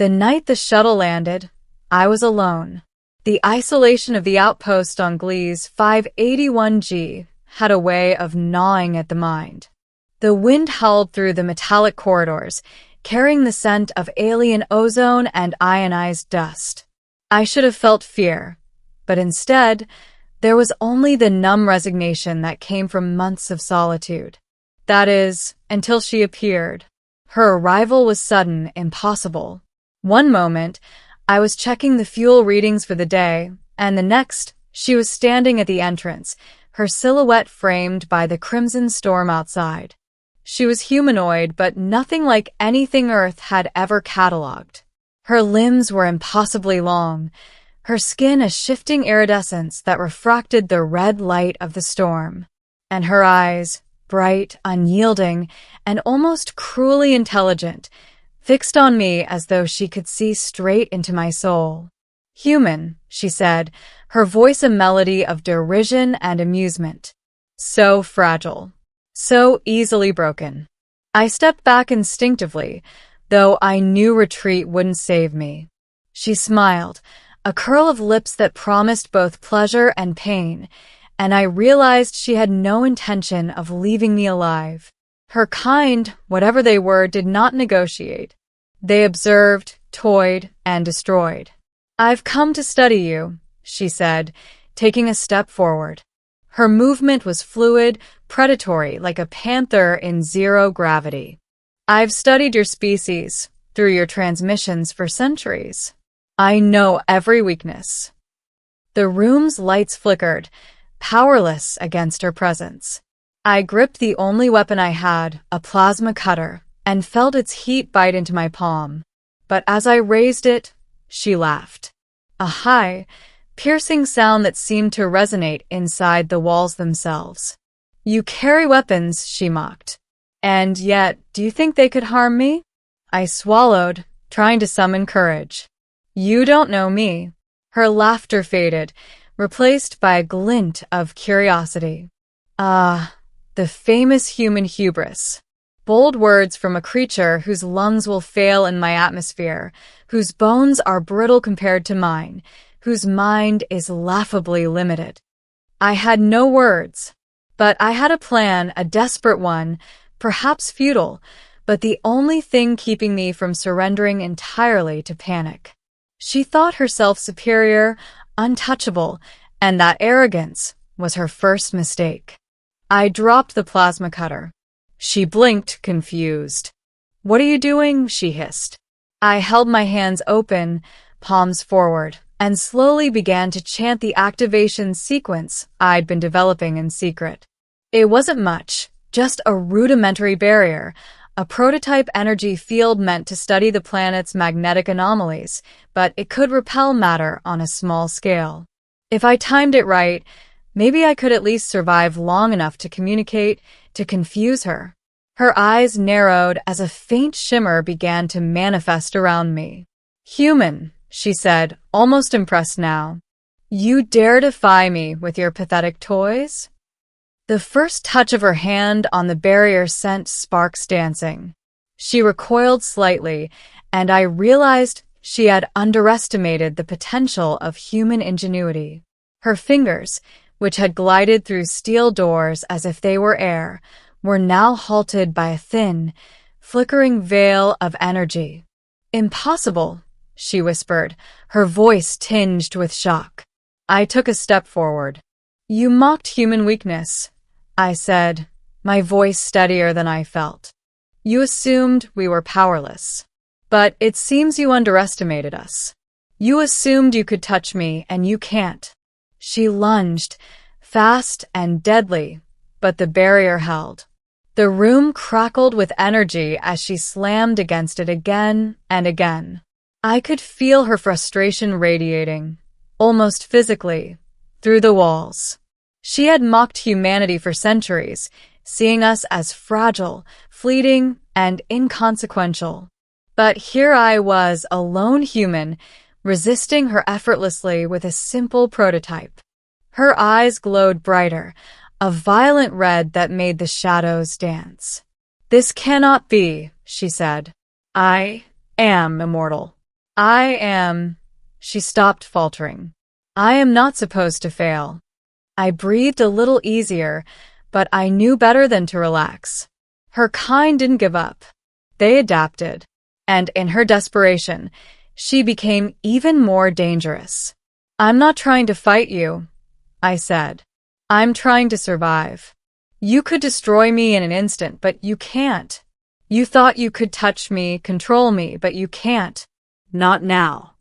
The night the shuttle landed, I was alone. The isolation of the outpost on Glee's 581G had a way of gnawing at the mind. The wind howled through the metallic corridors, carrying the scent of alien ozone and ionized dust. I should have felt fear, but instead, there was only the numb resignation that came from months of solitude. That is, until she appeared. Her arrival was sudden, impossible. One moment, I was checking the fuel readings for the day, and the next, she was standing at the entrance, her silhouette framed by the crimson storm outside. She was humanoid, but nothing like anything Earth had ever catalogued. Her limbs were impossibly long, her skin a shifting iridescence that refracted the red light of the storm, and her eyes, bright, unyielding, and almost cruelly intelligent, fixed on me as though she could see straight into my soul. "Human," she said, her voice a melody of derision and amusement. "So fragile. So easily broken." I stepped back instinctively, though I knew retreat wouldn't save me. She smiled, a curl of lips that promised both pleasure and pain, and I realized she had no intention of leaving me alive. Her kind, whatever they were, did not negotiate. They observed, toyed, and destroyed. "I've come to study you," she said, taking a step forward. Her movement was fluid, predatory, like a panther in zero gravity. "I've studied your species, through your transmissions for centuries. I know every weakness." The room's lights flickered, powerless against her presence. I gripped the only weapon I had, a plasma cutter, and felt its heat bite into my palm. But as I raised it, she laughed. A high, piercing sound that seemed to resonate inside the walls themselves. "You carry weapons," she mocked. "And yet, do you think they could harm me?" I swallowed, trying to summon courage. "You don't know me." Her laughter faded, replaced by a glint of curiosity. "Ah, the famous human hubris." Bold words from a creature whose lungs will fail in my atmosphere, whose bones are brittle compared to mine, whose mind is laughably limited. I had no words, but I had a plan, a desperate one, perhaps futile, but the only thing keeping me from surrendering entirely to panic. She thought herself superior, untouchable, and that arrogance was her first mistake. I dropped the plasma cutter. She blinked, confused. "What are you doing?" she hissed. I held my hands open, palms forward, and slowly began to chant the activation sequence I'd been developing in secret. It wasn't much, just a rudimentary barrier, a prototype energy field meant to study the planet's magnetic anomalies, but it could repel matter on a small scale. If I timed it right, maybe I could at least survive long enough to communicate, to confuse her. Her eyes narrowed as a faint shimmer began to manifest around me. "Human," she said, almost impressed now. "You dare defy me with your pathetic toys?" The first touch of her hand on the barrier sent sparks dancing. She recoiled slightly, and I realized she had underestimated the potential of human ingenuity. Her fingers, which had glided through steel doors as if they were air, were now halted by a thin, flickering veil of energy. "Impossible," she whispered, her voice tinged with shock. I took a step forward. "You mocked human weakness," I said, my voice steadier than I felt. "You assumed we were powerless. But it seems you underestimated us. You assumed you could touch me, and you can't." She lunged, fast and deadly, but the barrier held. The room crackled with energy as she slammed against it again and again. I could feel her frustration radiating, almost physically, through the walls. She had mocked humanity for centuries, seeing us as fragile, fleeting, and inconsequential. But here I was, a lone human, resisting her effortlessly with a simple prototype. Her eyes glowed brighter, a violent red that made the shadows dance. "This cannot be," she said. "I am immortal." I am... She stopped, faltering. I am not supposed to fail. I breathed a little easier, but I knew better than to relax. Her kind didn't give up. They adapted. And in her desperation, she became even more dangerous. I'm not trying to fight you, I said. I'm trying to survive. You could destroy me in an instant, but you can't. You thought you could touch me, control me, but you can't. Not now.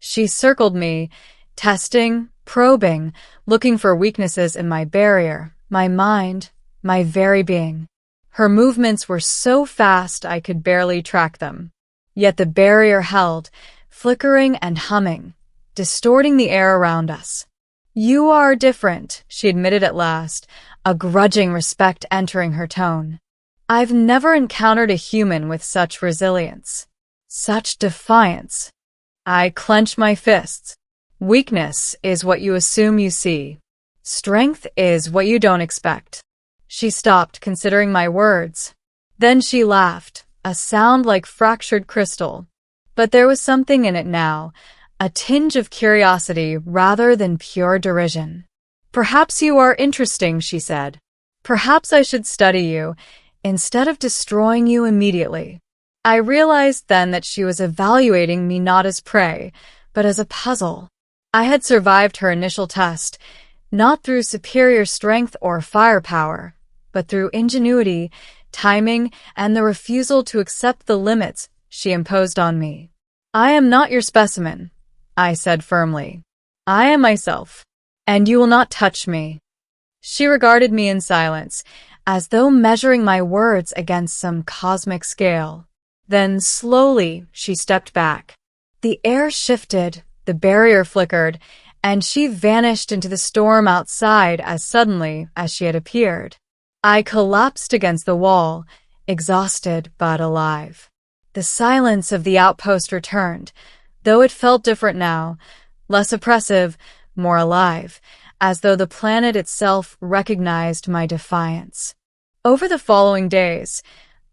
She circled me, testing, probing, looking for weaknesses in my barrier, my mind, my very being. Her movements were so fast I could barely track them. Yet the barrier held, flickering and humming, distorting the air around us. You are different, she admitted at last, a grudging respect entering her tone. I've never encountered a human with such resilience, such defiance. I clenched my fists. Weakness is what you assume you see. Strength is what you don't expect. She stopped, considering my words. Then she laughed, a sound like fractured crystal. But there was something in it now, a tinge of curiosity rather than pure derision. Perhaps you are interesting, she said. Perhaps I should study you, instead of destroying you immediately. I realized then that she was evaluating me not as prey, but as a puzzle. I had survived her initial test, not through superior strength or firepower, but through ingenuity, timing, and the refusal to accept the limits she imposed on me. I am not your specimen, I said firmly. I am myself, and you will not touch me. She regarded me in silence, as though measuring my words against some cosmic scale. Then slowly she stepped back. The air shifted, the barrier flickered, and she vanished into the storm outside as suddenly as she had appeared. I collapsed against the wall, exhausted but alive. The silence of the outpost returned, though it felt different now, less oppressive, more alive, as though the planet itself recognized my defiance. Over the following days,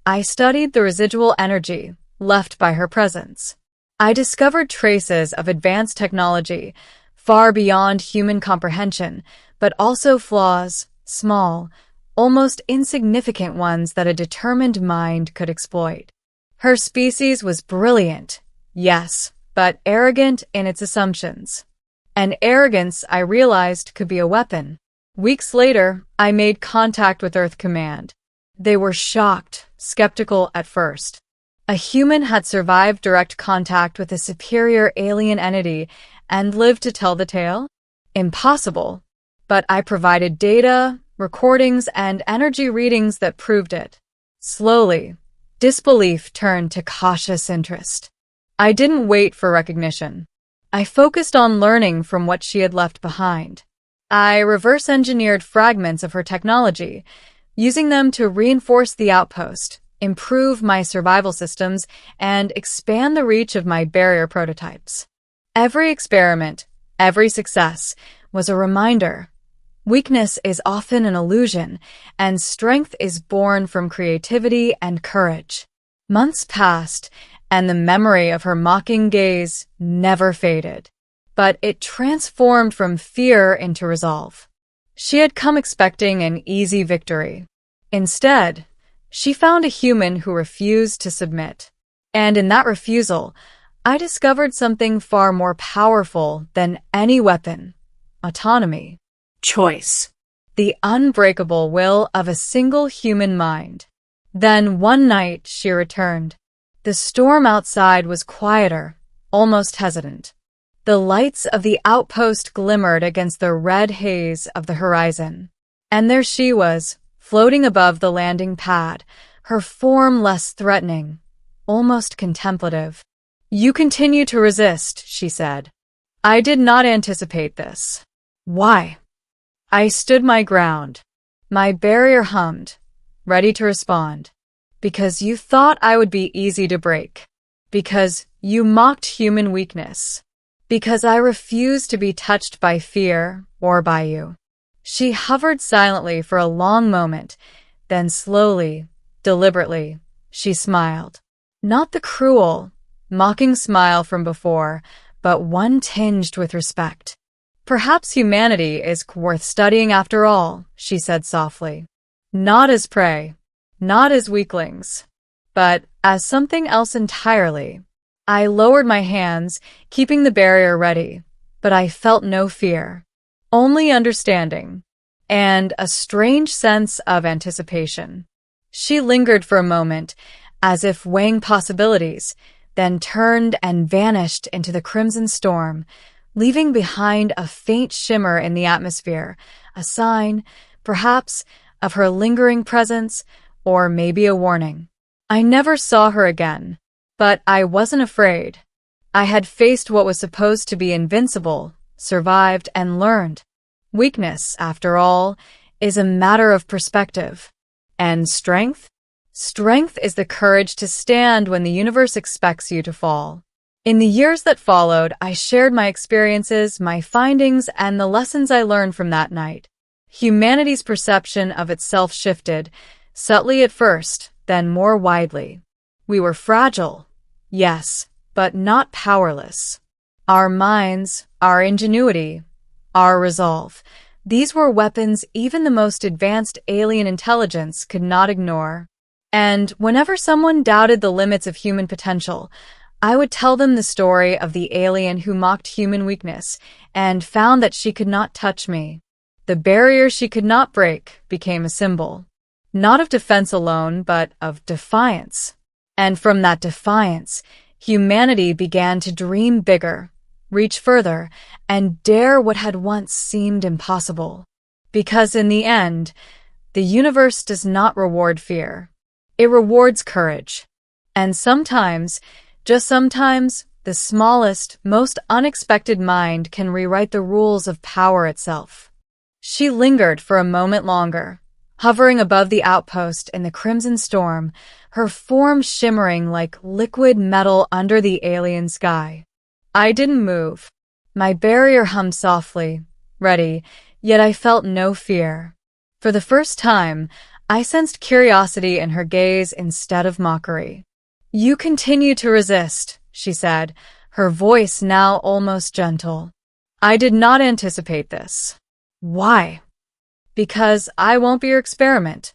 I studied the residual energy left by her presence. I discovered traces of advanced technology, far beyond human comprehension, but also flaws, small, almost insignificant ones that a determined mind could exploit. Her species was brilliant, yes, but arrogant in its assumptions. And arrogance, I realized, could be a weapon. Weeks later, I made contact with Earth Command. They were shocked, skeptical at first. A human had survived direct contact with a superior alien entity and lived to tell the tale? Impossible. But I provided data, recordings, and energy readings that proved it. Slowly, disbelief turned to cautious interest. I didn't wait for recognition. I focused on learning from what she had left behind. I reverse-engineered fragments of her technology, using them to reinforce the outpost, improve my survival systems, and expand the reach of my barrier prototypes. Every experiment, every success, was a reminder. Weakness is often an illusion, and strength is born from creativity and courage. Months passed, and the memory of her mocking gaze never faded. But it transformed from fear into resolve. She had come expecting an easy victory. Instead, she found a human who refused to submit. And in that refusal, I discovered something far more powerful than any weapon: autonomy. Choice. The unbreakable will of a single human mind. Then one night she returned. The storm outside was quieter, almost hesitant. The lights of the outpost glimmered against the red haze of the horizon. And there she was, floating above the landing pad, her form less threatening, almost contemplative. You continue to resist, she said. I did not anticipate this. Why? I stood my ground. My barrier hummed, ready to respond. Because you thought I would be easy to break. Because you mocked human weakness. Because I refused to be touched by fear or by you. She hovered silently for a long moment, then slowly, deliberately, she smiled. Not the cruel, mocking smile from before, but one tinged with respect. "Perhaps humanity is worth studying after all," she said softly. "Not as prey, not as weaklings, but as something else entirely." I lowered my hands, keeping the barrier ready, but I felt no fear, only understanding, and a strange sense of anticipation. She lingered for a moment, as if weighing possibilities, then turned and vanished into the crimson storm, leaving behind a faint shimmer in the atmosphere, a sign, perhaps, of her lingering presence, or maybe a warning. I never saw her again, but I wasn't afraid. I had faced what was supposed to be invincible, survived, and learned. Weakness, after all, is a matter of perspective. And strength? Strength is the courage to stand when the universe expects you to fall. In the years that followed, I shared my experiences, my findings, and the lessons I learned from that night. Humanity's perception of itself shifted, subtly at first, then more widely. We were fragile, yes, but not powerless. Our minds, our ingenuity, our resolve, these were weapons even the most advanced alien intelligence could not ignore. And whenever someone doubted the limits of human potential, I would tell them the story of the alien who mocked human weakness and found that she could not touch me. The barrier she could not break became a symbol, not of defense alone, but of defiance. And from that defiance, humanity began to dream bigger, reach further, and dare what had once seemed impossible. Because in the end, the universe does not reward fear. It rewards courage. And sometimes, just sometimes, the smallest, most unexpected mind can rewrite the rules of power itself. She lingered for a moment longer, hovering above the outpost in the crimson storm, her form shimmering like liquid metal under the alien sky. I didn't move. My barrier hummed softly, ready, yet I felt no fear. For the first time, I sensed curiosity in her gaze instead of mockery. "You continue to resist," she said, her voice now almost gentle. "I did not anticipate this." "Why?" "Because I won't be your experiment,"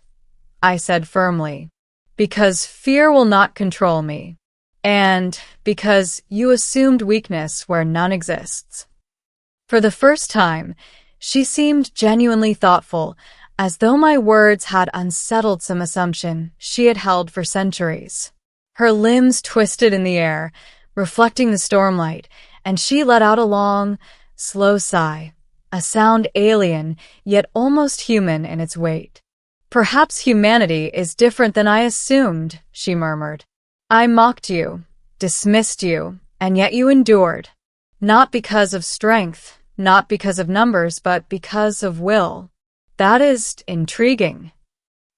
I said firmly. "Because fear will not control me. And because you assumed weakness where none exists." For the first time, she seemed genuinely thoughtful, as though my words had unsettled some assumption she had held for centuries. Her limbs twisted in the air, reflecting the stormlight, and she let out a long, slow sigh, a sound alien, yet almost human in its weight. "Perhaps humanity is different than I assumed," she murmured. "I mocked you, dismissed you, and yet you endured. Not because of strength, not because of numbers, but because of will. That is intriguing."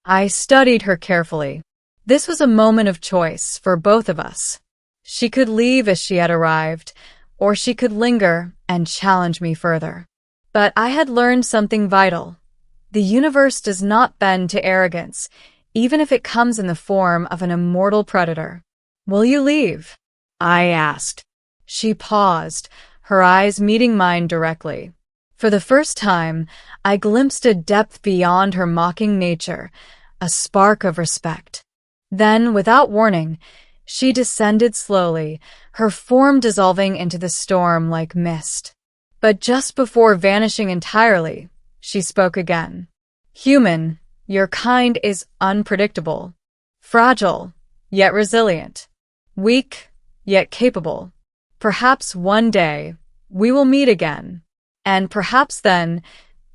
I studied her carefully. This was a moment of choice for both of us. She could leave as she had arrived, or she could linger and challenge me further. But I had learned something vital. The universe does not bend to arrogance, even if it comes in the form of an immortal predator. "Will you leave?" I asked. She paused, her eyes meeting mine directly. For the first time, I glimpsed a depth beyond her mocking nature, a spark of respect. Then, without warning, she descended slowly, her form dissolving into the storm like mist. But just before vanishing entirely, she spoke again. "Human, your kind is unpredictable. Fragile, yet resilient. Weak, yet capable. Perhaps one day, we will meet again. And perhaps then,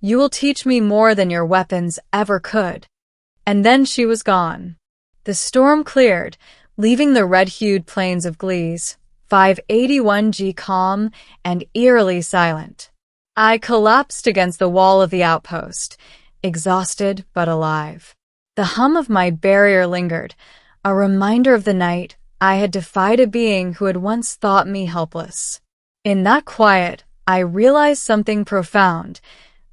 you will teach me more than your weapons ever could." And then she was gone. The storm cleared, leaving the red-hued plains of Glees, 581G calm and eerily silent. I collapsed against the wall of the outpost, exhausted but alive. The hum of my barrier lingered, a reminder of the night I had defied a being who had once thought me helpless. In that quiet, I realized something profound.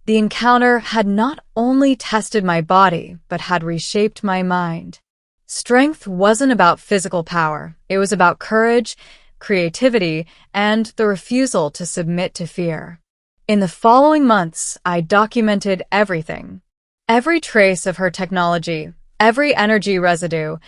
The encounter had not only tested my body, but had reshaped my mind. Strength wasn't about physical power. It was about courage, creativity, and the refusal to submit to fear. In the following months, I documented everything. Every trace of her technology, every energy residue,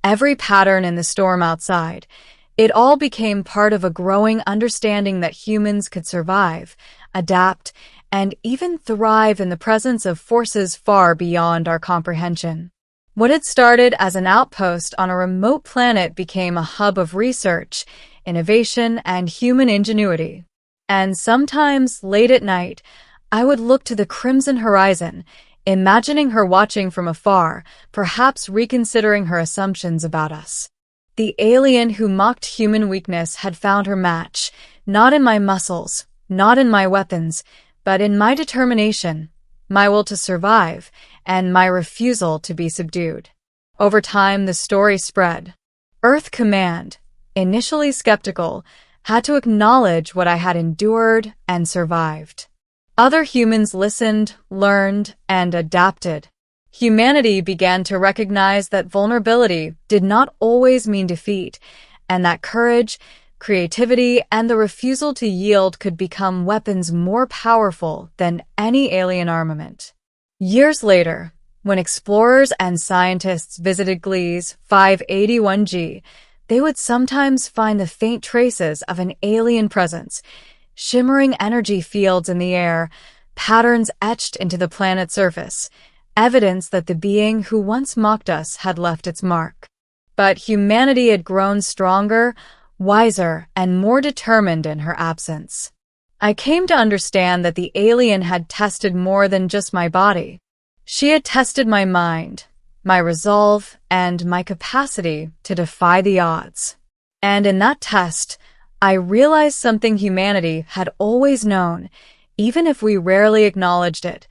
every pattern in the storm outside. It all became part of a growing understanding that humans could survive, adapt, and even thrive in the presence of forces far beyond our comprehension. What had started as an outpost on a remote planet became a hub of research, innovation, and human ingenuity. And sometimes, late at night, I would look to the crimson horizon, imagining her watching from afar, perhaps reconsidering her assumptions about us. The alien who mocked human weakness had found her match, not in my muscles, not in my weapons, but in my determination, my will to survive, and my refusal to be subdued. Over time, the story spread. Earth Command, initially skeptical, had to acknowledge what I had endured and survived. Other humans listened, learned, and adapted. Humanity began to recognize that vulnerability did not always mean defeat, and that courage, creativity, and the refusal to yield could become weapons more powerful than any alien armament. Years later, when explorers and scientists visited Gliese 581G, they would sometimes find the faint traces of an alien presence, shimmering energy fields in the air, patterns etched into the planet's surface, evidence that the being who once mocked us had left its mark. But humanity had grown stronger, wiser, and more determined in her absence. I came to understand that the alien had tested more than just my body. She had tested my mind, my resolve, and my capacity to defy the odds. And in that test, I realized something humanity had always known, even if we rarely acknowledged it.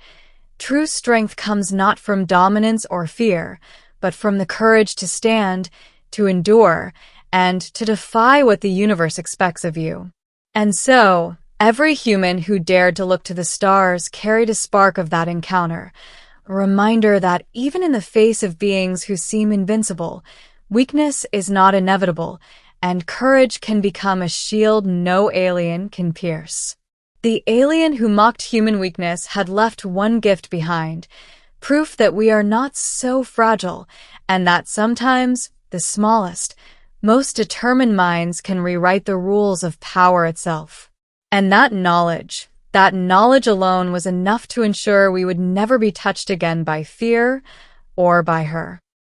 True strength comes not from dominance or fear, but from the courage to stand, to endure, and to defy what the universe expects of you. And so, every human who dared to look to the stars carried a spark of that encounter, a reminder that even in the face of beings who seem invincible, weakness is not inevitable, and courage can become a shield no alien can pierce. The alien who mocked human weakness had left one gift behind, proof that we are not so fragile, and that sometimes the smallest, most determined minds can rewrite the rules of power itself. And that knowledge alone was enough to ensure we would never be touched again by fear or by her.